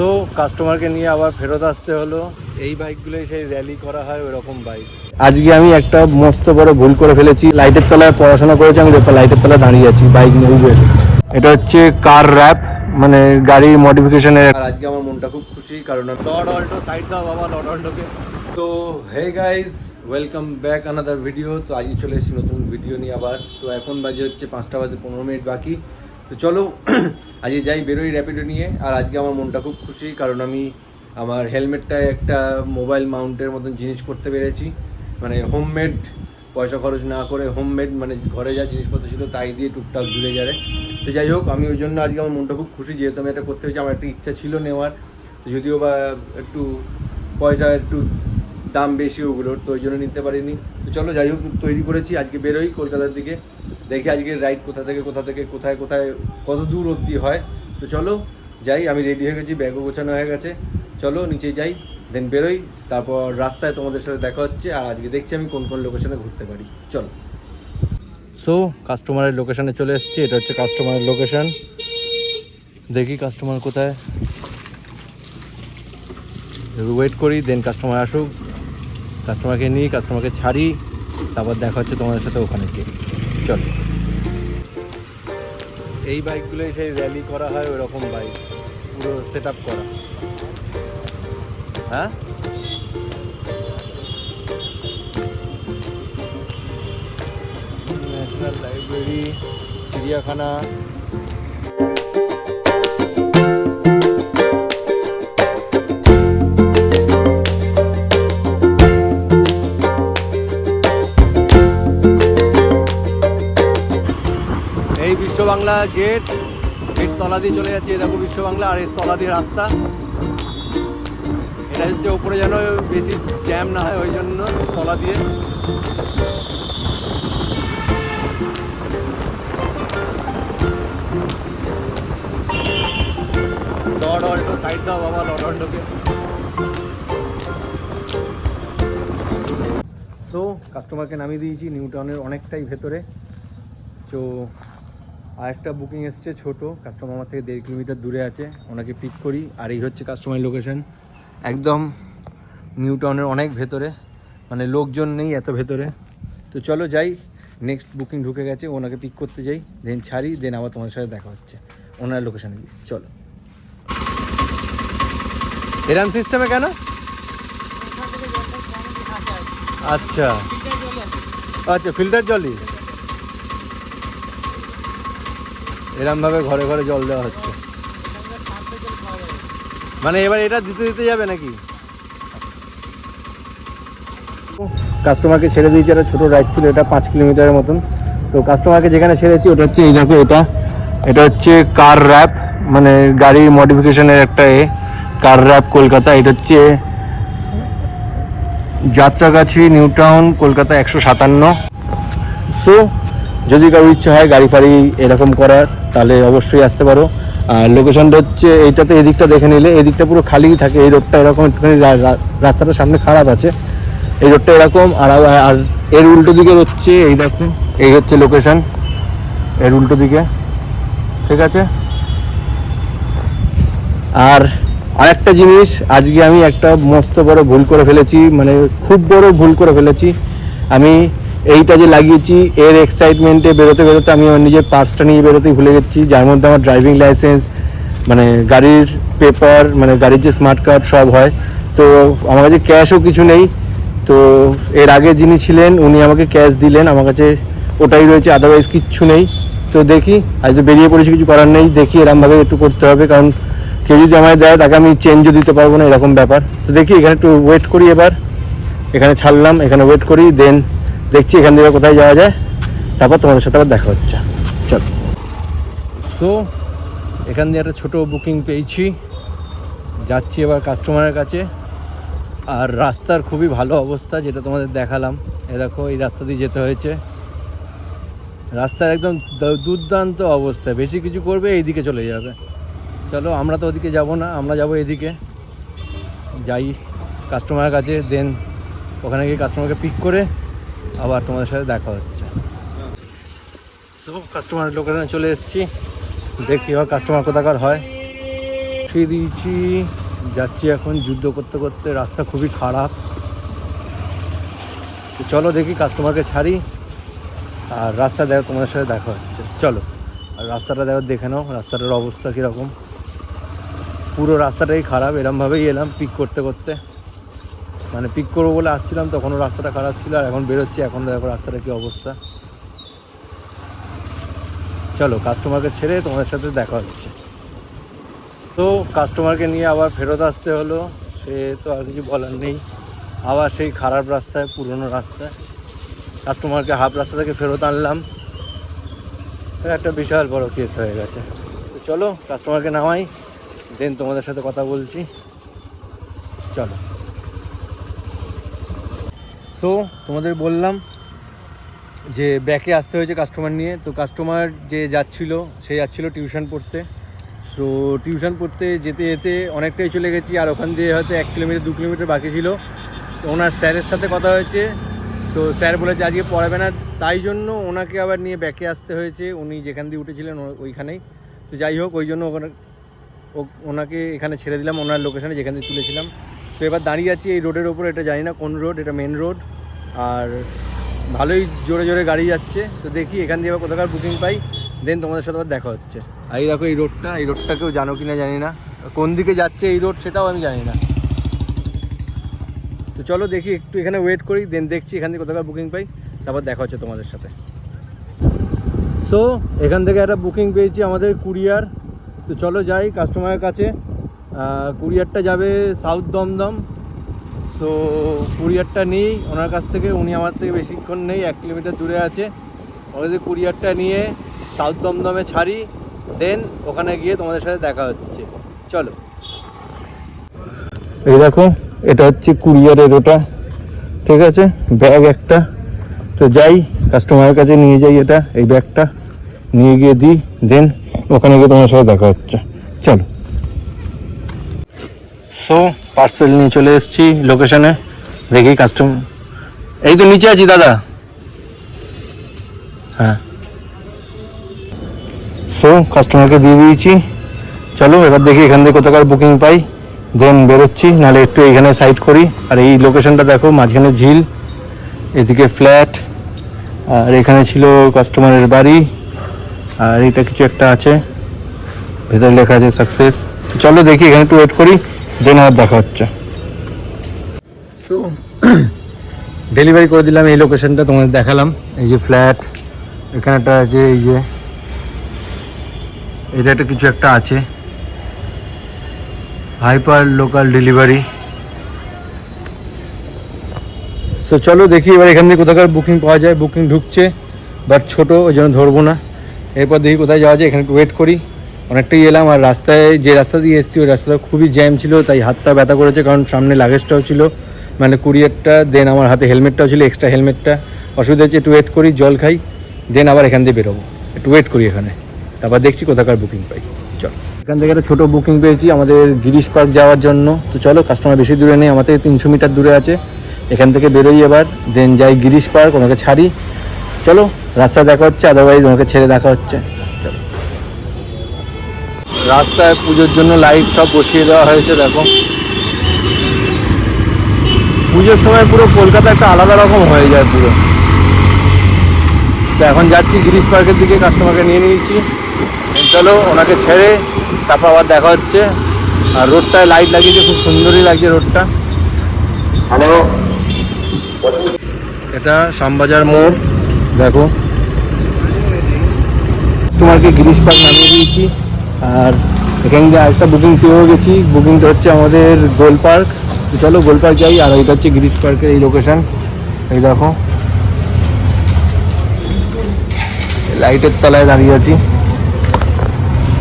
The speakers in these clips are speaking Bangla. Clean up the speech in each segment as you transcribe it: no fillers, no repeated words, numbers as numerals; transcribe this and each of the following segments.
তো কাস্টমারকে নিয়ে আবার ফেরত আসতে হলো। এই বাইকগুলোই সেই র্যালি করা হয় ওরকম বাইক। আজকে আমি একটা মস্ত বড় ভুল করে ফেলেছি। লাইটের তলায় পড়াশোনা করেছি আমি, দেখো লাইটের তলায় দাঁড়িয়ে আছি বাইক নিয়ে। এটা হচ্ছে কার র্যাপ, মানে গাড়ি মডিফিকেশনের। আর আজকে আমার মনটা খুব খুশি কারণ লর্ড অল্টো সাইড দাও বাবা লর্ড অল্টোকে। তো hey guys, welcome back another video. তো আজকে চলে এসেছি নতুন ভিডিও নিয়ে আবার। তো এখন বাজে হচ্ছে 5টা বাজে 15 মিনিট বাকি। তো চলো আজকে যাই, বেরোই র্যাপিডো নিয়ে। আর আজকে আমার মনটা খুব খুশি কারণ আমি আমার হেলমেটটায় একটা মোবাইল মাউন্টের মতন জিনিস করতে পেরেছি। মানে হোমমেড, পয়সা খরচ না করে হোমমেড, মানে ঘরে যা জিনিসপত্র ছিল তাই দিয়ে টুকটাক ঘুরে যাবে। তো যাই হোক, আমি ওই জন্য আজকে আমার মনটা খুব খুশি, যেহেতু আমি এটা করতে পেরেছি। আমার একটা ইচ্ছা ছিল নেওয়ার, তো যদিও বা একটু পয়সা একটু দাম বেশি ওগুলোর, তো ওই জন্য নিতে পারিনি। তো চলো যাই হোক, তৈরি করেছি, আজকে বেরোই কলকাতার দিকে। দেখি আজকে রাইড কোথা থেকে কোথায় কত দূর অবধি হয়। তো চলো যাই, আমি রেডি হয়ে গেছি, ব্যাগও গোছানো হয়ে গেছে। চলো নিচে যাই, দেন বেরোই, তারপর রাস্তায় তোমাদের সাথে দেখা হচ্ছে। আর আজকে দেখছি আমি কোন কোন লোকেশনে ঘুরতে পারি। চলো। সো কাস্টমারের লোকেশনে চলে এসেছি। এটা হচ্ছে কাস্টমারের লোকেশন। দেখি কাস্টমার কোথায়, ওয়েট করি, দেন কাস্টমার আসুক, কাস্টমারকে নিই, কাস্টমারকে ছাড়ি, তারপর দেখা হচ্ছে তোমাদের সাথে ওখানে গিয়ে। চলো। এই বাইকগুলোই সেই র্যালি করা হয় ওরকম বাইক, পুরো সেট আপ করা। হ্যাঁ, ন্যাশনাল লাইব্রেরি, চিড়িয়াখানা। এই বিশ্ব বাংলা গেট, এর তলা দিয়ে চলে যাচ্ছে, দেখো বিশ্ব বাংলা, আর এর তলা দিয়ে রাস্তা। এটা হচ্ছে ওপরে যেন বেশি জ্যাম না হয়, ওই জন্য তলা দিয়ে। লর্ড অল্টো সাইড দাও বাবা লর্ড অল্টোকে। তো কাস্টমারকে নামিয়ে দিয়েছি নিউ টাউনের অনেকটাই ভেতরে। তো আরেকটা বুকিং এসছে ছোট, কাস্টমার আমার থেকে 1.5 কিলোমিটার দূরে আছে, ওনাকে পিক করি। আর এই হচ্ছে কাস্টমারের লোকেশন, একদম নিউ টাউনের অনেক ভেতরে, মানে লোকজন নেই এত ভেতরে। তো চলো যাই, নেক্সট বুকিং ঢুকে গেছে, ওনাকে পিক করতে যাই, দেন ছাড়ি, দেন আবার তোমাদের সাথে দেখা হচ্ছে ওনার লোকেশানে গিয়ে। চলো। এরম সিস্টেমে কেন? আচ্ছা আচ্ছা, ফিল্টার জলই এরমভাবে ঘরে ঘরে জল দেওয়া হচ্ছে, মানে এবার এটা দিতে দিতে যাবে নাকি? কাস্টমারকে ছেড়ে দিয়েছি, একটা ছোটো রাইড ছিল, এটা 5 কিলোমিটারের মতন। তো কাস্টমারকে যেখানে ছেড়েছি ওটা হচ্ছে এই দেখো, এটা হচ্ছে কার র্যাপ, মানে গাড়ি মডিফিকেশনের একটা কার র্যাপ কলকাতা। এটা হচ্ছে Jatragachhi, new town, Kolkata 157। So যদি কারো ইচ্ছা হয় গাড়ি ফাড়ি এরকম করার, তাহলে অবশ্যই আসতে পারো। আর লোকেশনটা হচ্ছে এইটাতে, এদিকটা দেখে নিলে এদিকটা পুরো খালিই থাকে, এই রোডটা এরকম একটুখানি রাস্তাটা সামনে খারাপ আছে, এই রোডটা এরকম। আর এর উল্টো দিকে হচ্ছে এই দেখো, এই হচ্ছে লোকেশন এর উল্টো দিকে, ঠিক আছে। আর আরেকটা জিনিস, আজকে আমি একটা মস্ত বড় ভুল করে ফেলেছি, মানে খুব বড় ভুল করে ফেলেছি। আমি এইটা যে লাগিয়েছি, এর এক্সাইটমেন্টে বেরোতে বেরোতে আমি আমার নিজের পার্সটা নিয়ে বেরোতেই ভুলে গেছি, যার মধ্যে আমার ড্রাইভিং লাইসেন্স, মানে গাড়ির পেপার, মানে গাড়ির যে স্মার্ট কার্ড সব হয়। তো আমার কাছে ক্যাশও কিছু নেই। তো এর আগে যিনি ছিলেন উনি আমাকে ক্যাশ দিলেন, আমার কাছে ওটাই রয়েছে, আদারওয়াইজ কিচ্ছু নেই। তো দেখি, আজ তো বেরিয়ে পড়েছি, কিছু করার নেই, দেখি এরমভাবে একটু করতে হবে, কারণ কেউ যদি আমায় দেয় তাকে আমি চেঞ্জও দিতে পারবো না, এরকম ব্যাপার। তো দেখি এখানে একটু ওয়েট করি, এবার এখানে ছাড়লাম, এখানে ওয়েট করি, দেন দেখছি এখান থেকে কোথায় যাওয়া যায়, তারপর তোমাদের সাথে আবার দেখা হচ্ছে। চল। তো এখান দিয়ে একটা ছোটো বুকিং পেয়েছি, যাচ্ছি এবার কাস্টমারের কাছে। আর রাস্তার খুবই ভালো অবস্থা, যেটা তোমাদের দেখালাম। এ দেখো, এই রাস্তা দিয়ে যেতে হয়েছে, রাস্তার একদম দুর্দান্ত অবস্থা। বেশি কিছু করবে এইদিকে চলে যাবে। চলো, আমরা তো ওদিকে যাব না, আমরা যাব এদিকে। যাই কাস্টমারের কাছে, দেন ওখানে গিয়ে কাস্টমারকে পিক করে আবার তোমাদের সাথে দেখা হচ্ছে। সো কাস্টমারের লোকেশনে চলে এসেছি, দেখি এবার কাস্টমার কোথাকার হয়। উঠিয়ে দিয়েছি, যাচ্ছি এখন যুদ্ধ করতে করতে। রাস্তা খুবই খারাপ, তো চলো দেখি কাস্টমারকে ছাড়ি আর রাস্তা দেখো, তোমাদের সাথে দেখা হচ্ছে। চলো আর রাস্তাটা দেখে নাও, রাস্তাটার অবস্থা কীরকম। পুরো রাস্তাটাই খারাপ, এরমভাবেই এলাম পিক করতে করতে, মানে পিক করবো বলে আসছিলাম, তখনও রাস্তাটা খারাপ ছিল, আর এখন বেরোচ্ছি, এখন দেখো রাস্তাটা কী অবস্থা। চলো কাস্টমারকে ছেড়ে তোমাদের সাথে দেখা হচ্ছে। তো কাস্টমারকে নিয়ে আবার ফেরত আসতে হলো, সে তো আর কিছু বলার নেই। আবার সেই খারাপ রাস্তায়, পুরনো রাস্তায় কাস্টমারকে হাফ রাস্তা থেকে ফেরত আনলাম, একটা বিশাল বড় কেস হয়ে গেছে। তো চলো কাস্টমারকে নামাই, দেন তোমাদের সাথে কথা বলছি। চলো। সো তোমাদের বললাম যে ব্যাকে আসতে হয়েছে কাস্টমার নিয়ে। তো কাস্টমার যে যাচ্ছিলো, সে যাচ্ছিলো টিউশন পড়তে। সো টিউশন পড়তে যেতে যেতে অনেকটাই চলে গেছি, আর ওখান দিয়ে হয়তো 1 কিলোমিটার 2 কিলোমিটার বাকি ছিল। ওনার স্যারের সাথে কথা হয়েছে, তো স্যার বলেছে আজকে পড়াবে না, তাই জন্য ওনাকে আবার নিয়ে ব্যাকে আসতে হয়েছে। উনি যেখান দিয়ে উঠেছিলেন ওইখানেই। তো যাই হোক, ওই জন্য ওনাকে এখানে ছেড়ে দিলাম, ওনার লোকেশানে যেখান দিয়ে তুলেছিলাম। তো এবার দাঁড়িয়ে আছি এই রোডের ওপর, এটা জানি না কোন রোড, এটা মেন রোড, আর ভালোই জোরে জোরে গাড়ি যাচ্ছে। তো দেখি এখান দিয়ে আবার কোথাকার বুকিং পাই, দেন তোমাদের সাথে আবার দেখা হচ্ছে। আর এই দেখো এই রোডটা কেউ জানো কি না জানি না, কোন দিকে যাচ্ছে এই রোড সেটাও আমি জানি না। তো চলো দেখি, একটু এখানে ওয়েট করি, দেন দেখছি এখান থেকে কোথাকার বুকিং পাই, তারপর দেখা হচ্ছে তোমাদের সাথে। তো এখান থেকে একটা বুকিং পেয়েছি আমাদের কুরিয়ার। তো চলো যাই কাস্টমারের কাছে। কুরিয়ারটা যাবে সাউথ দমদম। তো কুরিয়ারটা নিই ওনার কাছ থেকে, উনি আমার থেকে বেশিক্ষণ নেই, 1 কিলোমিটার দূরে আছে। ওদের কুরিয়ারটা নিয়ে সাউথ দমদমে ছাড়ি, দেন ওখানে গিয়ে তোমাদের সাথে দেখা হচ্ছে। চলো। এই দেখো এটা হচ্ছে কুরিয়ারের ওটা, ঠিক আছে, ব্যাগ একটা। তো যাই কাস্টমারের কাছে নিয়ে যাই এটা, এই ব্যাগটা নিয়ে গিয়ে দিই, দেন ওখানে গিয়ে তোমার সাথে দেখা হচ্ছে। চলো। সো পার্সেল নিয়ে চলে এসেছি লোকেশনে, দেখি কাস্টমার এই তো নিচে আছি দাদা। হ্যাঁ, সো কাস্টমারকে দিয়ে দিয়েছি। চলো এবার দেখি এখান থেকে কোথাকার বুকিং পাই, দেন বেরোচ্ছি, নাহলে একটু এইখানে সাইড করি। আর এই লোকেশনটা দেখো, মাঝখানে ঝিল, এদিকে ফ্ল্যাট, আর এখানে ছিল কাস্টমারের বাড়ি, আর এটা কিছু একটা আছে, ভেতরে লেখা আছে সাকসেস। চলো দেখি এখানে একটু ওয়েট করি, দেন আবার দেখা হচ্ছে। তো ডেলিভারি করে দিলাম, এই লোকেশনটা তোমাদের দেখালাম। এই যে ফ্ল্যাট, এখানে একটা আছে, এই যে এটা একটা কিছু একটা আছে, হাইপার লোকাল ডেলিভারি। সো চলো দেখি এবার এখান থেকে কোথাকার বুকিং পাওয়া যায়। বুকিং ঢুকছে, বাট ছোটো, ওই জন্য ধরবো না। এরপর দেখি কোথায় যাওয়া যায়, এখানে একটু ওয়েট করি। অনেকটাই এলাম, আর রাস্তায় যে রাস্তা দিয়ে এসেছি ওই রাস্তাটা খুবই জ্যাম ছিল, তাই হাতটা ব্যথা করেছে, কারণ সামনে লাগেজটাও ছিল, মানে কুরিয়ারটা, দেন আমার হাতে হেলমেটটাও ছিল, এক্সট্রা হেলমেটটা। অসুবিধা হচ্ছে, একটু ওয়েট করি, জল খাই, দেন আবার এখান দিয়ে বেরোবো। একটু ওয়েট করি এখানে, তারপর দেখছি কোথাকার বুকিং পাই। চলো, এখান থেকে একটা ছোটো বুকিং পেয়েছি আমাদের গিরিশ পার্ক যাওয়ার জন্য। তো চলো, কাস্টমার বেশি দূরে নেই, আমাদের 300 মিটার দূরে আছে। এখান থেকে বেরোই এবার, দেন যাই গিরিশ পার্ক, ওনাকে ছাড়ি। চলো রাস্তায় দেখা হচ্ছে, আদারওয়াইজ ওনাকে ছেড়ে দেখা হচ্ছে। চলো। রাস্তায় পুজোর জন্য লাইট সব বসিয়ে দেওয়া হয়েছে, দেখো পুজোর সময় পুরো কলকাতা একটা আলাদা রকম হয়ে যায় পুরো। তো এখন যাচ্ছি গিরিশ পার্কের দিকে, কাস্টমারকে নিয়ে নিয়েছি। চলো ওনাকে ছেড়ে তারপর আবার দেখা হচ্ছে। আর রোডটায় লাইট লাগিয়েছে, খুব সুন্দরই লাগছে রোডটা। হ্যালো, এটা শ্যামবাজার মোড়, দেখো কাস্টমারকে গিরিশ পার্ক নামিয়ে দিয়েছি। আর এখান দিয়ে আরেকটা বুকিং পেয়েও গেছি, বুকিংটা হচ্ছে আমাদের গোল পার্ক। তো চলো গোল পার্ক যাই। আর এটা হচ্ছে গিরিশ পার্কের এই লোকেশন, এই দেখো লাইটের তলায় দাঁড়িয়ে আছি।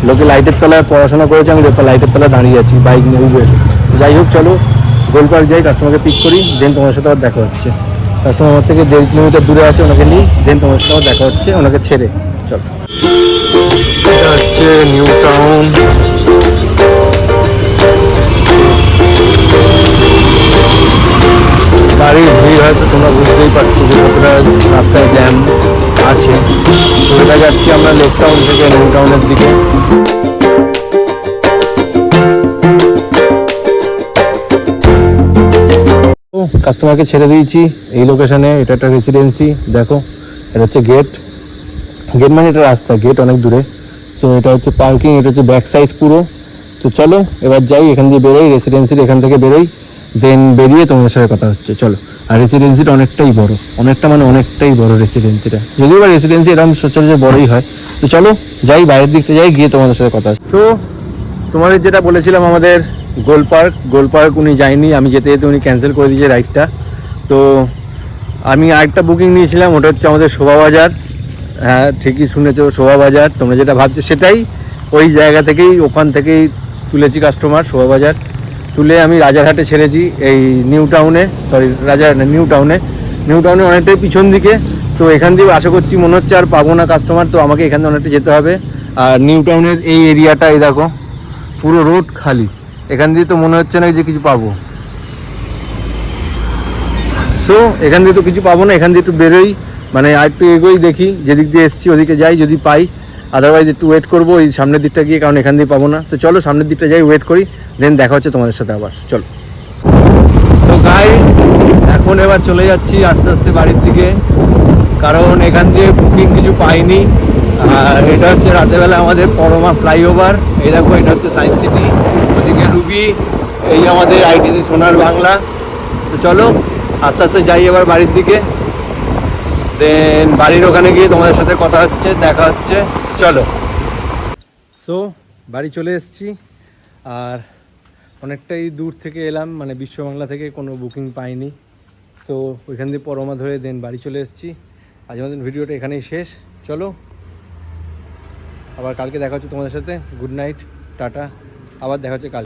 লোকে লাইটের তলায় পড়াশোনা করেছে, আমি লাইটের তলায় দাঁড়িয়ে আছি বাইক নিয়ে উঠে। যাই হোক চলো গোল পার্ক যাই, কাস্টমারকে পিক করি, দেন তোমার সাথে আবার দেখা হচ্ছে। কাস্টমার আমার থেকে 1.5 কিলোমিটার দূরে আছে, ওনাকে নিই, দেন তোমার সাথে আবার দেখা হচ্ছে, ওনাকে ছেড়ে। চলো, এটা হচ্ছে নিউ টাউন। গাড়ির ভিড় হয়তো তোমরা বুঝতেই পারছো যে কতটা রাস্তায় জ্যাম আছে। তো এটা যাচ্ছি আমরা লেক টাউন থেকে নিউ টাউনের দিকে। কাস্টমারকে ছেড়ে দিয়েছি এই লোকেশনে। এটা একটা রেসিডেন্সি, দেখো এটা হচ্ছে গেট। গেট মানে এটা রাস্তা, গেট অনেক দূরে। তো এটা হচ্ছে পার্কিং, এটা হচ্ছে ব্যাক সাইড পুরো। তো চলো এবার যাই, এখান দিয়ে বেরোই, রেসিডেন্সির এখান থেকে বেরোই, দেন বেরিয়ে তোমাদের সাথে কথা হচ্ছে। চলো। আর রেসিডেন্সিটা অনেকটাই বড়, অনেকটাই বড় রেসিডেন্সিটা, যদিও বা রেসিডেন্সি এরকম সচরাচর বড়ই হয়। তো চলো যাই, বাইরের দিকটা যাই, গিয়ে তোমাদের সাথে কথা হচ্ছে। তো তোমাদের যেটা বলেছিলাম, আমাদের গোল পার্ক উনি যায়নি, আমি যেতে যেতে উনি ক্যান্সেল করে দিয়েছে রাইডটা। তো আমি আরেকটা বুকিং নিয়েছিলাম, ওটা হচ্ছে আমাদের শোভাবাজার। হ্যাঁ ঠিকই শুনেছো, শোভাবাজার। তোমরা যেটা ভাবছো সেটাই, ওই জায়গা থেকেই, ওখান থেকেই তুলেছি কাস্টমার। শোভাবাজার তুলে আমি রাজারহাটে ছেড়েছি, এই নিউ টাউনে অনেকটাই পিছন দিকে। তো এখান দিয়ে আশা করছি, মনে হচ্ছে আর পাবো না কাস্টমার, তো আমাকে এখান থেকে অনেকটা যেতে হবে। আর নিউ টাউনের এই এরিয়াটা, এই দেখো পুরো রোড খালি, এখান দিয়ে তো মনে হচ্ছে না যে কিছু পাবো। সো এখান দিয়ে তো কিছু পাবো না, এখান দিয়ে একটু বেরোই, মানে আর একটু এগোই, দেখি যেদিক দিয়ে এসছি ওদিকে যাই, যদি পাই। আদারওয়াইজ একটু ওয়েট করবো এই সামনের দিকটা গিয়ে, কারণ এখান দিয়ে পাবো না। তো চলো সামনের দিকটা যাই, ওয়েট করি, দেন দেখা হচ্ছে তোমাদের সাথে আবার। চলো। তো গাইস, এখন এবার চলে যাচ্ছি আস্তে আস্তে বাড়ির দিকে, কারণ এখান দিয়ে বুকিং কিছু পাইনি। আর এটা হচ্ছে রাতেরবেলা আমাদের পরমা ফ্লাইওভার, এই দেখো এটা হচ্ছে সায়েন্স সিটি, ওদিকে রুবি, এই আমাদের আইটিসি সোনার বাংলা। তো চলো আস্তে আস্তে যাই এবার বাড়ির দিকে, দেন বাড়ির ওখানে গিয়ে তোমাদের সাথে কথা হচ্ছে, দেখা হচ্ছে। চলো। সো বাড়ি চলে এসেছি, আর অনেকটাই দূর থেকে এলাম, মানে বিশ্ববাংলা থেকে কোনো বুকিং পাইনি। তো ওইখান দিয়ে পরমা ধরে দেন বাড়ি চলে এসেছি। আজ আমাদের ভিডিওটা এখানেই শেষ। চলো আবার কালকে দেখা হচ্ছে তোমাদের সাথে। গুড নাইট, টাটা, আবার দেখা হচ্ছে কাল।